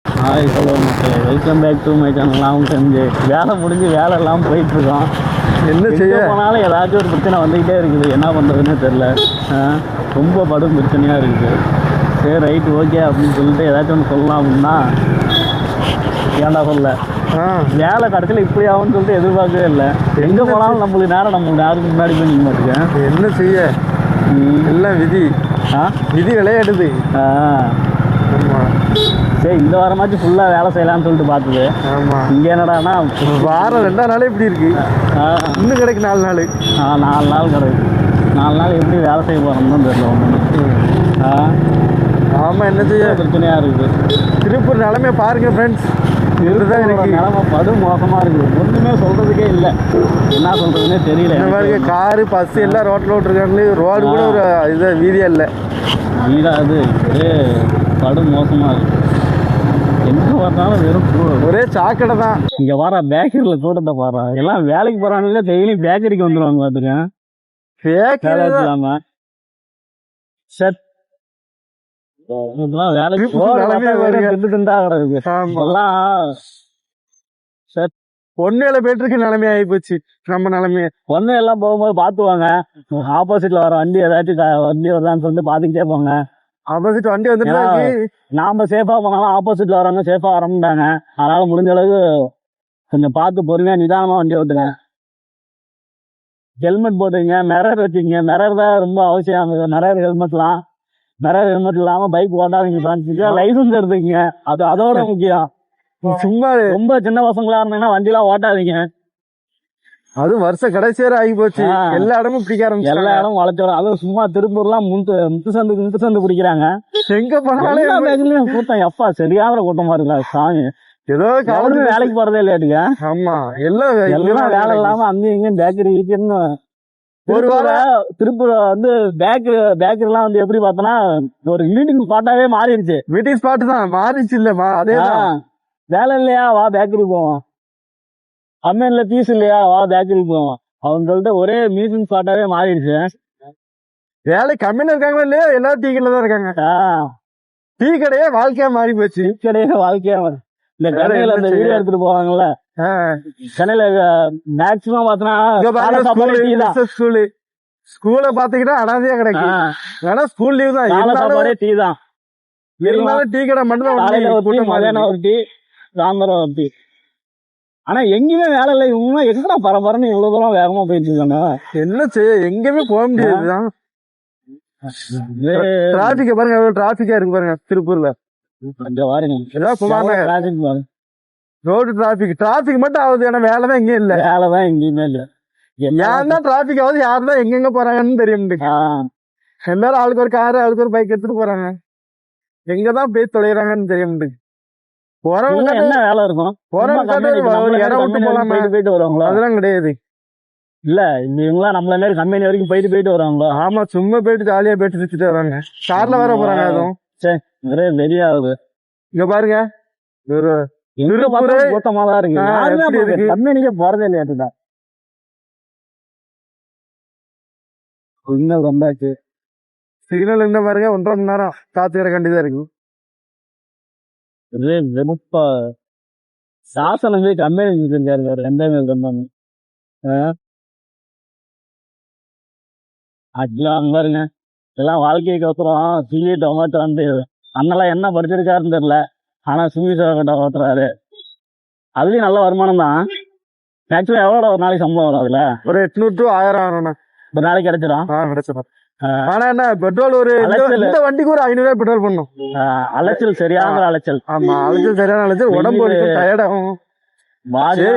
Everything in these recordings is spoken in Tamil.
ஹாய் ஹலோ மக்களே, welcome back to my channel. Long செஞ்சு வேலை முடிஞ்சு வேலை எல்லாம் போயிட்டுருக்கோம். என்ன செய்ய போனாலும் ஏதாச்சும் ஒரு பிரச்சனை வந்துக்கிட்டே இருக்குது. என்ன பண்ணுறதுன்னு தெரில. ரொம்ப படும் பிரச்சனையாக இருக்குது. சரி ரைட் ஓகே அப்படின்னு சொல்லிட்டு ஏதாச்சும் ஒன்று சொல்லலாம் அப்படின்னா ஏன்டா சொல்ல வேலை கடைசியில் இப்படி ஆகும்னு சொல்லிட்டு எதிர்பார்க்கவே இல்லை. எங்கே போனாலும் நம்மளுக்கு யாருக்கு முன்னாடி போய் நிற்க மாட்டேங்க. என்ன செய்ய, எல்லாம் விதி. விதி விளையாடுது. சரி இந்த வாரமாச்சும் ஃபுல்லாக வேலை செய்யலாம்னு சொல்லிட்டு பார்த்துது. ஆமாம், இங்கே என்னடானா வாரம் 2 நாளே இப்படி இருக்கு. இன்னும் கிடைக்கு 4 நாள். 4 நாள் கிடைக்கு. 4 நாள் எப்படி வேலை செய்ய போகிறோம்னு தெரியல ஒன்று. ஆமாம், என்ன செய்ய, பிரச்சனையாக இருக்குது. திருப்பூர் நிலைமையை பாருங்க ஃப்ரெண்ட்ஸ். இதுதான் எனக்கு நிலைமை படும் மோசமாக இருக்குது. ஒன்றுமே சொல்கிறதுக்கே இல்லை. என்ன சொல்கிறதுனே தெரியல. இந்த மாதிரி காரு பஸ் எல்லாம் ரோட்டில் விட்டுருக்காங்க. ரோடு கூட ஒரு இது வீதியாக இல்லை. வீடாது படும் மோசமாக இருக்குது. எங்கே வரனாலும் வெறும் ஒரே சாக்கடை தான். இங்கே வர பேக்கரியில் கூட்டத்தை பாரு. எல்லாம் வேலைக்கு போகிறாங்களே, டெய்லி பேக்கரிக்கு வந்துடுவாங்க பார்த்துருக்கேன். வேலை இல்லாமல் சட் வேலைக்கு பொண்ணுல போயிட்டு நிலைமை ஆகி போச்சு. நம்ம நிலைமைய பொண்ணு எல்லாம் போகும்போது பாத்துவாங்க. ஆப்போசிட்ல வர வண்டி ஏதாச்சும் வண்டி வருதான்னு சொல்லிட்டு பாத்துக்கிட்டே போங்க. ஆப்போசிட் வண்டி வந்துட்டு நாம சேஃபா போனாலும் ஆப்போசிட்ல வரவங்க சேஃபா வரமாட்டாங்க. அதனால முடிஞ்ச அளவுக்கு கொஞ்சம் பார்த்து பொறுமையா நிதானமா வண்டி ஓட்டுங்க. ஹெல்மெட் போட்டுங்க, மிரர் வச்சுங்க. மிரர் தான் ரொம்ப அவசியம். மிரர் ஹெல்மெட் இல்லாம பைக் ஓட்டாதீங்க. லைசன்ஸ் எடுத்துக்கங்க, அது அதோட முக்கியம். சும்மா ரொம்ப சின்ன பசங்களா இருந்தீங்கன்னா வண்டிலாம் ஓட்டாதீங்க. அதுவும் வருஷம் கடைசி வரை ஆகி போச்சு. எல்லா இடமும் பிடிக்க ஆரம்பிச்சு, எல்லா இடமும் வளைச்சோம். அதுவும் சும்மா திருப்பூர்லாம் முத்து சந்து பிடிக்கிறாங்க. எங்க போனாலும் கூட்டம் எப்பா சரியான கூட்டமா இருக்கா சாமி. ஏதோ கவர்மெண்ட் வேலைக்கு போறதே இல்லையாட்டுங்க. ஆமா, எல்லாம் வேலை இல்லாம அங்கேயும் இங்கேயும் பேக்கரி இருக்குன்னு. ஒரு வாரம் திருப்பூர் வந்து பேக்கரி எல்லாம் வந்து எப்படி பார்த்தோன்னா ஒரு மீட்டிங் ஸ்பாட்டாவே மாறிடுச்சு. மீட்டிங் ஸ்பாட் தான் மாறிடுச்சு. இல்லமா அதே வேலை இல்லையா வா பேக்கரி போவோம், அம்மன்ல பீஸ் இல்லையா வா பேக்கரி போவோம் அவங்க சொல்லிட்டு ஒரே மீட்டிங் ஸ்பாட்டாவே மாறிடுச்சு. வேலை கம்மியா இருக்காங்களா இல்லையா, எல்லாரும் டீ கடையில தான் இருக்காங்க. டீ கடையே வாழ்க்கையா மாறி போச்சு. டீ கடையே வாழ்க்கையா இந்த கடையில அந்த வீடியோ எடுத்துட்டு போவாங்கல்ல, சென்னையில மேக்சிமம் பாத்தீங்கன்னா ஸ்கூல பாத்தீங்கன்னா அனாதையா கிடைக்கும். ஆனா ஸ்கூல் லீவ் தான், சாப்பாடே டீ தான். இருந்தாலும் டீ கடை மட்டும் தான். மதியானம் ஒரு டீ, சாயந்தரம் ஒரு டீ. ஆனா எங்கேயுமே வேலை இல்லை. இவங்க எங்கடா பரபரன்னு இவ்வளவு தூரம் வேகமா போயிட்டு இருக்காங்க. என்ன செய்ய, எங்கேயுமே போக முடியாதுதான். டிராபிக் பாருங்க, டிராபிக்கா இருக்கு பாருங்க திருப்பூர்ல. ரோடு டிராபிக் மட்டும் ஆகுது. ஏன்னா வேலைதான் எங்கேயும் இல்ல. வேலைதான் எங்கேயுமே இல்ல. ஏன் தான் டிராபிக் ஆகுது, யாருதான் எங்கெங்க போறாங்கன்னு தெரியும். எல்லாரும் ஆளுக்கு ஒரு காரு, ஆளுக்கு ஒரு பைக் எடுத்துட்டு போறாங்க. எங்கதான் போய் தொலைறாங்கன்னு தெரியும். போறவங்க என்ன வேலை இருக்கும், போயிட்டு வருவாங்களோ அதெல்லாம் கிடையாது. இல்ல இவங்களாம் நம்மள மாதிரி கம்பெனி வரைக்கும் போயிட்டு வருவாங்களோ. ஆமா, சும்மா போயிட்டு ஜாலியா போயிட்டு சுத்திட்டு வராங்க. கார்ல வர போறாங்க. அதுவும் சரி வெறியாகுது. இங்க பாருங்க, கூட்டமாதான் இருக்கு. கம்பெனிக்கே போறதே இல்லையாட்டுதான். சிக்னல் வந்தாச்சு. சிக்னல் என்ன பாருங்க, 1.5 மணி நேரம் காத்துக்கிற கண்டிதான் இருக்கு. வெறுப்பா சாசனம் போய் கம்பெனி இருக்காரு. எந்த கம்பெனி அங்க பாருங்க, எல்லாம் வாழ்க்கைக்கு ஒருத்தரம் ஸ்விக்கி டொமேட்டோ வந்து அண்ணெல்லாம் என்ன படிச்சிருக்காருன்னு தெரியல. ஆனா ஸ்விக்கி டொமேட்டோ ஓட்டுறாரு. அதுலயும் நல்ல வருமானம் தான். மேக்சிமம் எவ்வளோ ஒரு நாளைக்கு சம்பளம் வரும் அதுல? ஒரு 800 to 1000 ஆகணும். ஒரு நாளைக்கு கிடைச்சிடும். கிடைச்சிடும். ஆனா என்ன, பெட்ரோல் ஒரு இந்த வண்டிக்கு ஒரு 500 ரூபாய் பெட்ரோல் பண்ணும். அலைச்சல், சரியான அலைச்சல். ஆமா, அலைச்சல் சரியான அலைச்சல். உடம்பு வலிக்கும், டயர்ட் ஆகும்.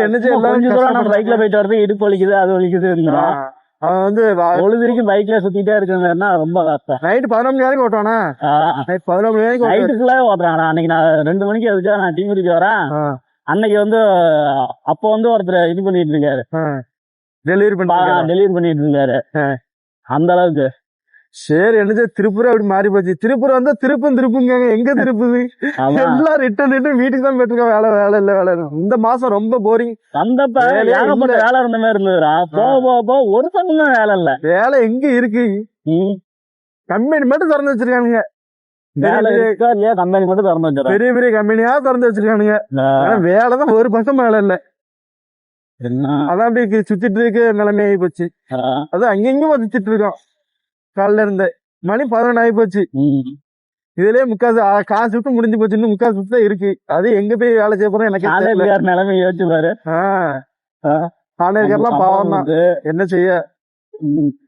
என்ன செய்யலாம், பைக்ல போயிட்டு வரது இடுப்பு வலிக்குது, அது வலிக்குது. அவன் வந்து பொழுதுக்கும் பைக்ல சுத்திட்டே இருக்கிறதுனா ரொம்ப கஷ்டம். நைட்டு 11 மணி வரைக்கும் ஓட்டுவானா? நைட் 11 மணி வரைக்கும் நைட்டுக்குள்ள ஓட்டுறான். அன்னைக்கு நான் 2 மணிக்கு எதுச்சா நான் டீ குடிக்க வரேன். அன்னைக்கு வந்து அப்போ வந்து ஒருத்தர் இது பண்ணிட்டு இருக்காரு, டெலிவரி பண்ணிட்டு இருக்காரு. அந்த அளவுக்கு சரி. என்ன திருப்பூர் அப்படி மாறி போச்சு. திருப்பூர் வந்தா திருப்புங்க, எங்க திருப்புது? எல்லாம் ரிட்டர்ன் வீட்டுக்கு தான் போயிட்டு வேலை இல்ல வேலை. இந்த மாசம் ரொம்ப போரிங். வந்தப்ப ஏகப்பட்ட வேலை இருந்த மாதிரி இருந்ததுடா. போக ஒரு சங்கம் வேலை இல்ல. வேலை எங்க இருக்கு? கம்பெனி மட்டும் திறந்து வச்சிருக்கானுங்க. வேலை இருக்கா இல்லையா கம்பெனி மட்டும் திறந்து வச்சிடறேன். பெரிய பெரிய கம்பெனியா திறந்து வச்சிருக்கானுங்க. ஆனா வேலைதான் ஒரு பக்கம் வேலை இல்ல. என்ன அதான் அப்படி சுத்திட்டு இருக்க நிலைமை ஆகி போச்சு. அது அங்கெங்கும் வச்சுட்டு இருக்கோம் காலைல இருந்த. மணி 11 ஆகி போச்சு. இதுலயே முக்காசு காசு சுத்தம் முடிஞ்சு போச்சு. இன்னும் முக்காசு சுத்தம் இருக்கு. அது எங்க போய் வேலை செய்ய போறோம் எனக்கு தெரியல. நிலைமை யோசிச்சு பாரு. ஆணையர்லாம் பாவம் தான். என்ன செய்ய,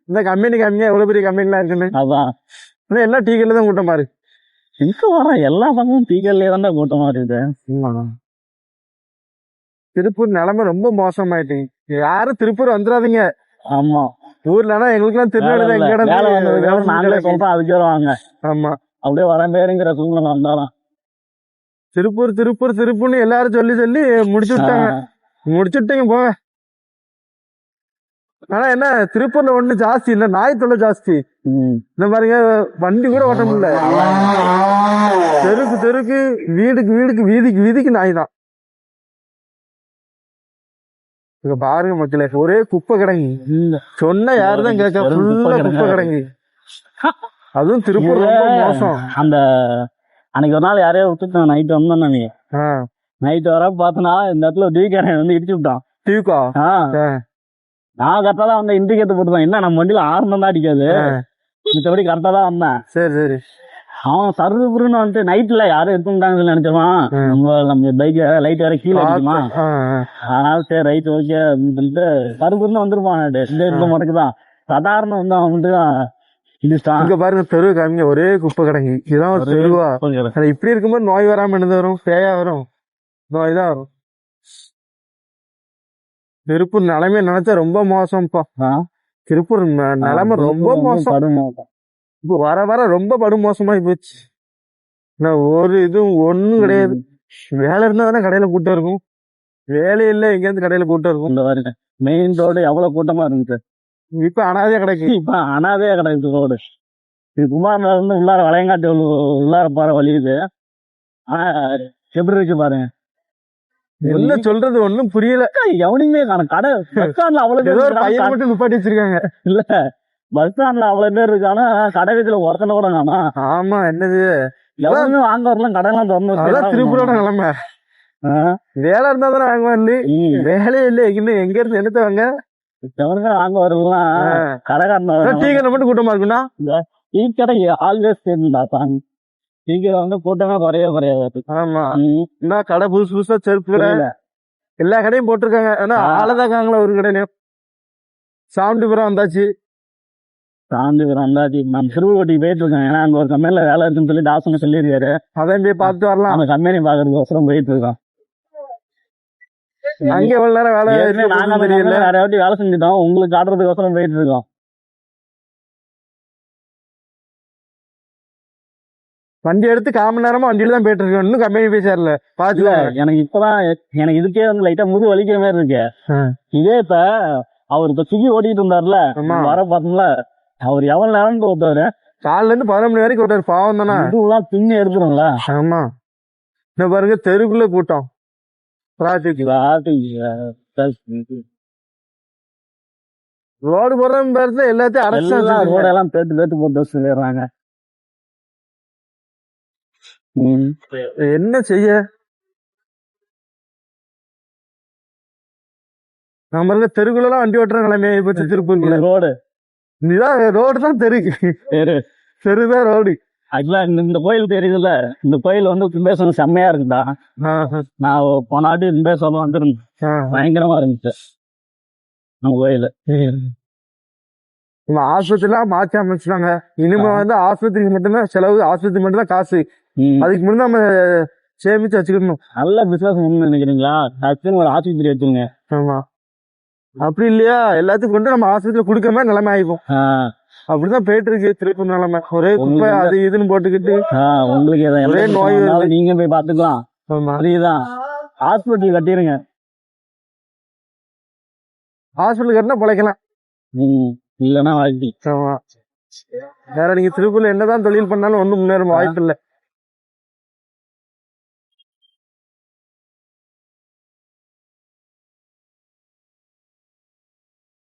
இந்த கம்பெனி கம்மியா எவ்வளவு பெரிய கம்பெனி எல்லாம் இருக்குன்னு. அதான் எல்லாம் டீ கல்ல தான் கூட்டமா இருக்கு. எங்க வர எல்லா பக்கமும் டீ கல்லே தான் கூட்டமா இருக்குது. திருப்பூர் நிலைமை ரொம்ப மோசமாயிட்டு. யாரும் திருப்பூர் வந்துடாதீங்க. ஆமா, ஊர்லனா எங்களுக்கு எல்லாம் திருநெல்வேலி எங்க இடம் நாங்களே சொல்றோம், அதுக்கு வருவாங்க. ஆமா, அப்படியே வரம்பேருங்கிற சூழ்நிலை வந்தாலும் திருப்பூர் திருப்பூர் திருப்பூர்னு எல்லாரும் சொல்லி சொல்லி முடிச்சு விட்டாங்க போங்க. ஆனா என்ன, திருப்பூர்ல ஒண்ணு ஜாஸ்தி இல்ல, நாய் தொல்லை ஜாஸ்தி. இந்த பாருங்க, வண்டி கூட ஓட்ட முடியல. தெருக்கு தெருக்கு, வீடுக்கு வீடுக்கு, வீதிக்கு வீதிக்கு நாய் தான். இங்க பாருங்க மக்களே, ஒரே குப்பை கிடங்கு. சொன்ன யாருதான் கேட்க, ஃபுல்லா குப்பை கிடங்கு. அதுவும் திருப்பூர் ரொம்ப மோசம். அந்த அன்னைக்கு ஒரு நாள் யாரையோ விட்டுட்டு நைட்டு வந்தோம். நீ நைட்டு வர பார்த்தனா இந்த இடத்துல டிவிக்காரன் வந்து இடிச்சு விட்டான். டிவிக்கா? நான் கரெக்டா தான் வந்தேன், இண்டிகேட்டர் போட்டுதான். என்ன நம்ம வண்டியில ஆரம்பம் தான் அடிக்காது, மித்தபடி கரெக்டா தான் வந்தேன். சரி சரி. அவன் சருப்புருன்னு வந்துட்டு நைட்ல யாரும் எடுத்துட்டாங்கன்னு நினைச்சவான். நம்ம பைக் லைட் வேற கீழே அடிக்குமா, அதனால சரி ரைட் ஓகே அப்படின்னு சொல்லிட்டு சருப்புருன்னு வந்துருப்பான். இந்த இருக்க முறைக்குதான் சாதாரண வந்து அவன் வந்துட்டு இங்க பாருங்க, தெரு காமிங்க, ஒரே குப்பை கிடங்கு. இதுதான் ஒரு தெருவா? இப்படி இருக்கும்போது நோய் வராம என்னது வரும்? பேயா வரும், நோய் தான் வரும். திருப்பூர் நிலைமை நினைச்சா ரொம்ப மோசம்ப்பா. திருப்பூர் நிலைமை ரொம்ப மோசம். இப்போ வர வர ரொம்ப படும் மோசமாயி போச்சு. ஒரு இதுவும் ஒண்ணும் கிடையாது. வேலை இருந்தா தானே கடையில கூட்டம் இருக்கும். வேலை இல்லை, எங்க இருந்து கடையில கூட்டம் இருக்கும்? மெயின் ரோடு எவ்வளவு கூட்டமா இருந்துச்சு, இப்ப அனாதையா கிடைக்கு. இப்ப அனாதையா கிடைக்குது ரோடு. இது குமார்ல இருந்து உள்ளார வளையங்காட்டு உள்ளார போற வழி இது. ஆனா எப்படி இருக்கு பாருங்க. என்ன சொல்றது ஒண்ணும் புரியல. எவனையுமே காணும். கடை பஸ் ஸ்டாண்ட்ல அவ்வளவு பையன் மட்டும் நிப்பாட்டி வச்சிருக்காங்க. இல்ல, பஸ் ஸ்டாண்ட்ல அவ்வளவு பேர் இருக்கானா, கடை வீட்டுல ஒருத்தனை கூட காணா. ஆமா, என்னது எவனுமே வாங்க வரலாம், கடையெல்லாம் திறந்து. திருப்பூரோட நிலைமை. வேலை இருந்தா தானே வாங்குவான். வேலையே இல்லை, இன்னும் எங்க இருந்து என்னத்த வாங்க? வாங்க வரலாம். கடைக்காரன் டீ கடை மட்டும் கூட்டமா இருக்குன்னா, டீ கடை ஆல்வேஸ் சேர்ந்துட்டான். டீ கடை வந்து கூட்டமே குறையாது. ஆமா, என்ன கடை புதுசு புதுசா செருப்பு கடை, எல்லா கடையும் போட்டிருக்காங்க. ஆனா ஆளதாக்காங்களா ஒரு கடையிலயும். சாமிபுரம் வந்தாச்சு. சாமிபுரம் வந்தாச்சு. நான் திருவள்ளுவட்டிக்கு போயிட்டு இருக்கேன். ஏன்னா அங்க ஒரு கம்பெனில வேலை இருக்குன்னு சொல்லி தாசங்க சொல்லியிருக்காரு. அதான் போய் பார்த்துட்டு வரலாம். அந்த கம்பெனி பாக்குறதுக்கோசரம் போயிட்டு இருக்கோம். அங்க எவ்வளவு நேரம் வேலை, நாங்க நிறைய வாட்டி வேலை செஞ்சுட்டோம். உங்களுக்கு காட்டுறதுக்கோசரம் போயிட்டு இருக்கோம். வண்டி எடுத்து 1/4 மணி நேரமா வண்டியில தான் போயிட்டு இருக்கோம். இன்னும் கம்பெனி போய் சேரல. பாத்துல எனக்கு இப்பதான் எனக்கு இதுக்கே வந்து லைட்டா முது வலிக்கிற மாதிரி இருக்கு. இதே இப்ப அவர் இப்ப சுகி ஓட்டிட்டு இருந்தாருல, வர பார்த்தோம்ல, அவர் எவ்வளவு நேரம் ஓட்டுவாரு? காலைல இருந்து 11 மணி வரைக்கும் ஓட்டாரு. பாவம் தானே, இதுலாம் பின்னி எடுத்துரும்ல. ஆமா, இந்த பாருங்க தெருக்குள்ள கூட்டம். ரோடு போடுற எல்லாத்தையும் அடைச்சு ரோடெல்லாம் பேட்டு போட்டு சொல்லிடுறாங்க. என்ன செய்ய? நம்ம இருக்க தெருக்குள்ள வண்டி ஓட்டுற நிலைமை பற்றி திருப்பூர் ரோடு இதுதான். ரோடு தான் தெருதான் ரோடு. ஆக்சுவலா இந்த கோயில் தெரியுதுல்ல, இந்த கோயில் வந்து கும்பேஸ்வரம் செம்மையா இருக்குதா. நான் போனாட்டி கும்பேஸ்வரம் வந்துருந்தேன், பயங்கரமா இருந்துச்சு நம்ம கோயில. ஆஸ்பத்திரிலாம் மாற்றி அமைச்சிட்டாங்க. இனிமே வந்து ஆஸ்பத்திரிக்கு மட்டும்தான் செலவு, ஆஸ்பத்திரி மட்டும் தான் காசு. அதுக்கு முன்னாடி நம்ம சேமிச்சு வச்சுக்கணும். நல்ல பிசினஸ் நினைக்கிறீங்களா? ஒரு ஆஸ்பத்திரி வச்சுங்க. ஆமா, அப்படி இல்லையா எல்லாத்துக்கும் கொண்டு நம்ம ஆஸ்பத்திரியில குடுக்க மாதிரி நிலைமை ஆயிக்கும். அப்படிதான் போயிட்டு இருக்கு திருப்பூர் நிலைமை. ஒரே குப்பை அது இதுன்னு போட்டுக்கிட்டு உங்களுக்கு ஒரே நோய், நீங்க போய் பாத்துக்கலாம். அதுதான் ஹாஸ்பிட்டல் கட்டிருங்க. ஹாஸ்பிட்டல் கட்டினா பிழைக்கலாம், இல்லன்னா வாழ்க்கை. வேற நீங்க திருப்பூர்ல என்னதான் தொழில் பண்ணாலும் ஒன்றும் முன்னேற வாய்ப்பு இல்லை.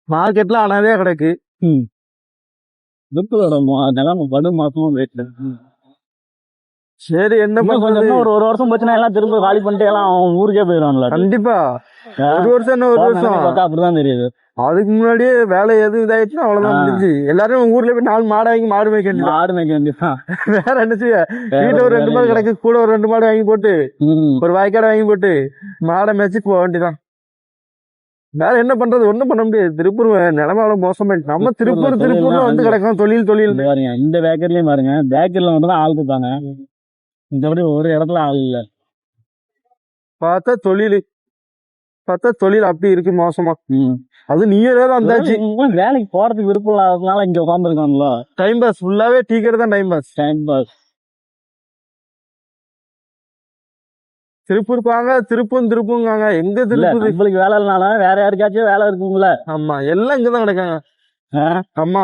மார்க்கெட்ல அனாதையா கிடக்கு. நிலம படு மாசமா போயிட்டு சரி என்ன இன்னும் பண்றது? கொஞ்சம் இன்னும் ஒரு வருஷம் போச்சுன்னா எல்லாம் திரும்ப காலி பண்ணிட்டு எல்லாம் அவன் ஊருக்கே போயிடுவான்ல. கண்டிப்பா ஒரு வருஷம் என்ன ஒரு வருஷம் பார்த்தா அப்படிதான் தெரியுது. அதுக்கு முன்னாடியே வேலை எதுவும் இதாயிடுச்சுன்னா அவ்வளவுதான் முடிஞ்சு. எல்லாரும் ஊர்ல போய் 4 மாடு வாங்கி மாடு மேய்க்க வேண்டியது. மாடு மேய்க்க வேண்டியதான். வேற என்ன செய்ய? வீட்டுல ஒரு 2 மாடு கிடக்கு, கூட ஒரு 2 மாடு வாங்கி போட்டு ஒரு வாய்க்காடை வாங்கி போட்டு மாடை மேய்ச்சி போக வேண்டியதான். வேற என்ன பண்றது? ஒண்ணும் பண்ண முடியாது. திருப்பூர் நிலைமை அவ்வளவு மோசமாயிடுச்சு. நம்ம திருப்பூர்ல வந்து கிடக்கும் தொழில் பாருங்க. இந்த பேக்கரிலயும் பாருங்க, பேக்கரியில மட்டும் தான் ஆள் இருக்காங்க, மத்தபடி ஒரு இடத்துல ஆள் இல்ல. பார்த்தா தொழில் அப்படி இருக்கு மோசமா. அது நீயே வந்தாச்சு. வேலைக்கு போறதுக்கு விருப்பம் இல்லாததுனால இங்க உட்கார்ந்து இருக்கான்ல. டைம் பாஸ் ஃபுல்லாவே டீ கடை தான். Time pass. திருப்பூர் பாங்க, திருப்பூங்காங்க. எங்க திருப்பூர்? உங்களுக்கு வேலை இல்லைனாலும் வேற யாருக்காச்சும் வேலை இருக்குங்கள. ஆமா, எல்லாம் இங்கதான் கிடக்காங்க. ஆமா,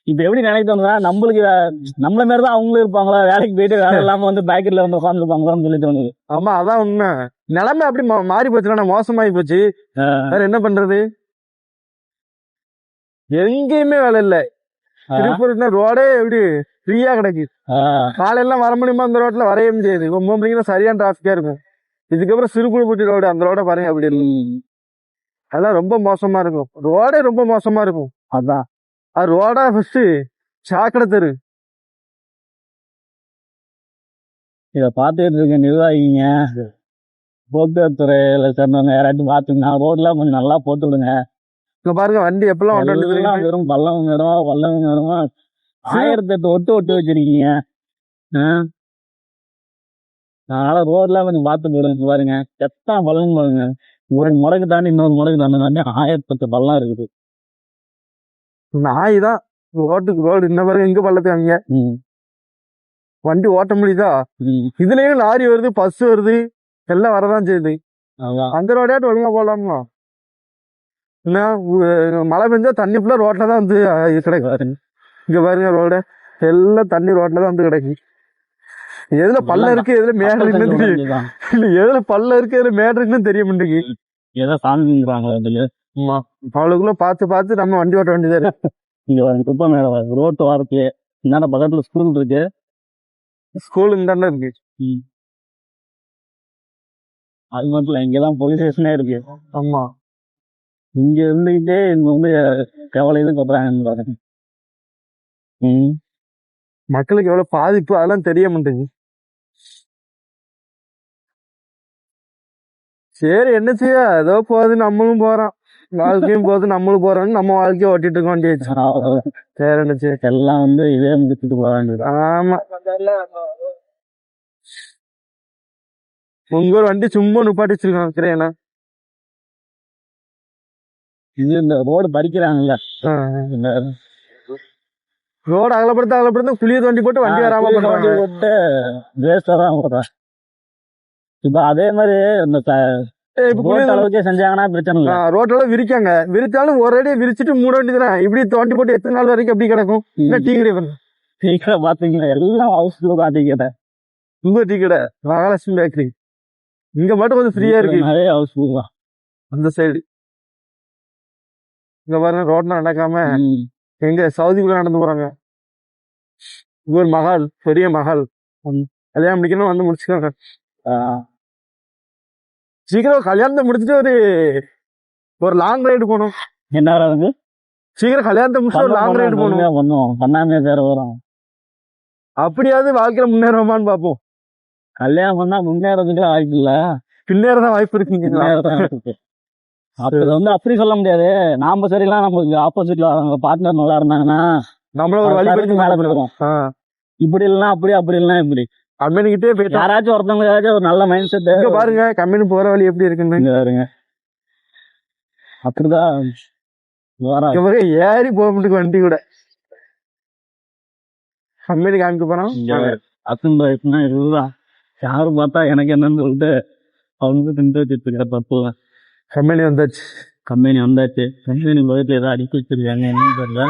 இப்ப எப்படி நினைத்தோம்னா நம்மளுக்கு நம்மள மாதிரிதான் அவங்களும் இருப்பாங்களா, வேலைக்கு போயிட்டு வேலை இல்லாம வந்து பேக்கெட்ல வந்து உட்கார்ந்து இருப்பாங்களான்னு சொல்லி தோணுது. ஆமா, அதான் உண்மை. நிலைமை அப்படி மாறி போச்சுன்னா மோசமாயி போச்சு. வேற என்ன பண்றது? எங்கேயுமே வேலை இல்ல. திருப்பூர் ரோடே எப்படி ஃப்ரீயா கிடக்கு. காலையெல்லாம் வர முடியுமா? அந்த ரோட்ல வரைய முடியாது. 9 மணிக்கு சரியான டிராபிக்கா இருக்கும். இதுக்கப்புறம் சிறுகுழுப்பட்டி ரோடு, அந்த ரோட பாருங்க அப்படி இருக்கும். அதெல்லாம் ரொம்ப மோசமா இருக்கும். ரோடே ரொம்ப மோசமா இருக்கும். அதான் அது ரோடா ஃபர்ஸ்ட் சாக்கடை தெரு. இத பாத்துட்டு இருக்க நிர்வாகிங்க, போக்குவரத்து துறையில சேர்ந்தவங்க யாராச்சும் பாத்துங்க, ரோட்லாம் கொஞ்சம் நல்லா போட்டு விடுங்க. இங்க பாருங்க வண்டி எப்பெல்லாம் வெறும் பள்ளம் இடமா 1008 ஒட்டு வச்சிருக்கீங்க. அதனால ரோட்லாம் கொஞ்சம் பார்த்து போடுங்க. பாருங்க எத்தனை பள்ளம் பாருங்க. ஒரு முடக்கு தாண்டி இன்னொரு முடக்கு தாண்டி 1008 பள்ளம் இருக்குது. நாய் தான் ரோட்டுக்கு ரோடு. இந்த பாருங்க இங்க பள்ளத்து வாங்க வண்டி ஓட்ட முடியுதா? இதுலயும் லாரி வருது, பஸ் வருது, எல்லாம் வரதான் செய்யுது. அந்த ரோடையாட்டு ஒழுங்கா போடலாமா? மழை பெஞ்சா தண்ணி ஃபுல்லா ரோட்ல தான் வந்து கிடைக்கு. இங்க பாருங்க ரோட எல்லாம் தண்ணி ரோட்ல தான் வந்து கிடைக்கு. எதுல பள்ளம் இருக்கு, எதுல மேடு இருக்குன்னு தெரியும். இல்ல எதுல பள்ளம் இருக்கு, எதுல மேடு இருக்குன்னு தெரிய மாட்டேங்குது. ஏதோ சாமிங்கிறாங்க. ஆமா, அவளுக்குள்ள பார்த்து நம்ம வண்டி ஓட்ட வேண்டியது. இங்க குப்பை மேல ரோட்டு வாரத்து இந்தாண்ட பக்கத்துல ஸ்கூல் இருக்கு. ஸ்கூல் இந்தாண்ட இருக்கு. அது மட்டும் இல்ல, இங்கதான் போலீஸ் ஸ்டேஷனே இருக்கு. ஆமா, இங்க இருந்துகிட்டே இங்க வந்து எவ்வளவு இது கொட்டுறாங்கன்னு பாருங்க. மக்களுக்கு எவ்வளவு பாதிப்பு அதெல்லாம் தெரிய மாட்டேங்குது. சரி என்ன செய்ய, ஏதோ போகுது, நம்மளும் போறோம். வாழ்க்கையும் போகுது, நம்மளும் போறோம். நம்ம வாழ்க்கையை ஓட்டிட்டு இருக்க வேண்டியது. சரி என்ன செய்ய, எல்லாம் வந்து இதே முடிச்சுட்டு போக வேண்டியது. ஆமா, உங்க ஒரு வண்டி சும்மா நுப்பாட்டி வச்சிருக்காங்க. இது இந்த ரோடு பறிக்கிறாங்கல்ல, ரோடு அகலப்படுத்த குளிய தோண்டி போட்டு வண்டி வராம போட்டு வேஸ்டா தான் போடுறேன். இப்ப அதே மாதிரி இந்த அளவுக்கே செஞ்சாங்கன்னா பிரச்சனை இல்லை. ரோட்ல விரிக்காங்க, விரிச்சாலும் ஒரு அடியை விரிச்சிட்டு மூட வேண்டியதுதான். இப்படி தோண்டி போட்டு எத்தனை நாள் வரைக்கும் அப்படி கிடக்கும்? டீ கடை பாத்தீங்களா, எல்லாம் ஹவுஸ்ஃபுல்லா பாத்தீங்க. உங்க டீ கடை மகாலட்சுமி பேக்கரி இங்க மட்டும் கொஞ்சம் ஃப்ரீயா இருக்கு. நிறைய ஹவுஸ்ஃபுல் தான் அந்த சைடு. இங்க பாருங்க ரோட்ல நடக்காம எங்க சவுதிக்குள்ள நடந்து போறாங்க. ஒரு மகால், பெரிய மகால், கல்யாணம் முடிக்கணும் வந்து முடிச்சுக்காங்க. சீக்கிரம் கல்யாணத்தை முடிச்சுட்டு ஒரு லாங் ரைடு போகணும். என்ன வராது? சீக்கிரம் கல்யாணத்தை முடிச்சுட்டு ஒரு லாங் ரைடு போகணும். பண்ணாமே வேற வரும். அப்படியாவது வாழ்க்கையில முன்னேறமான்னு பாப்போம். கல்யாணம் பண்ணா முன்னேறதுக்கு வாய்ப்பு இல்ல, பின்னேறதான் வாய்ப்பு இருக்குங்க. அப்ப வந்து அப்படி சொல்ல முடியாது. நாம சரியில்லாம் நமக்கு ஆப்போசிட்ல பார்ட்னர் நல்லா இருந்தாங்கன்னா நம்மள ஒரு வழி மேல போயிருக்கோம். இப்படி இல்லைன்னா அப்படி இல்லைன்னா இப்படி கம்பெனிக்கிட்டே போயிட்டு யாராச்சும் ஒருத்தவங்க ஒரு நல்ல மைண்ட் செட் பாருங்க. கம்பெனி போற வழி எப்படி இருக்குன்னு பாருங்க. அப்படிதான் ஏறி போக முடியும் வண்டி கூட. கம்பெனி காமிக்க போறோம். இதுதான் யாரும் பார்த்தா எனக்கு என்னன்னு சொல்லிட்டு அவங்க திண்டு வச்சுட்டு இருக்காரு. தப்பு கம்பெனி வந்தாச்சு. கம்பெனி பக்கத்துல ஏதாவது அடிக்க வச்சிருக்காங்க என்னன்னு தெரியல.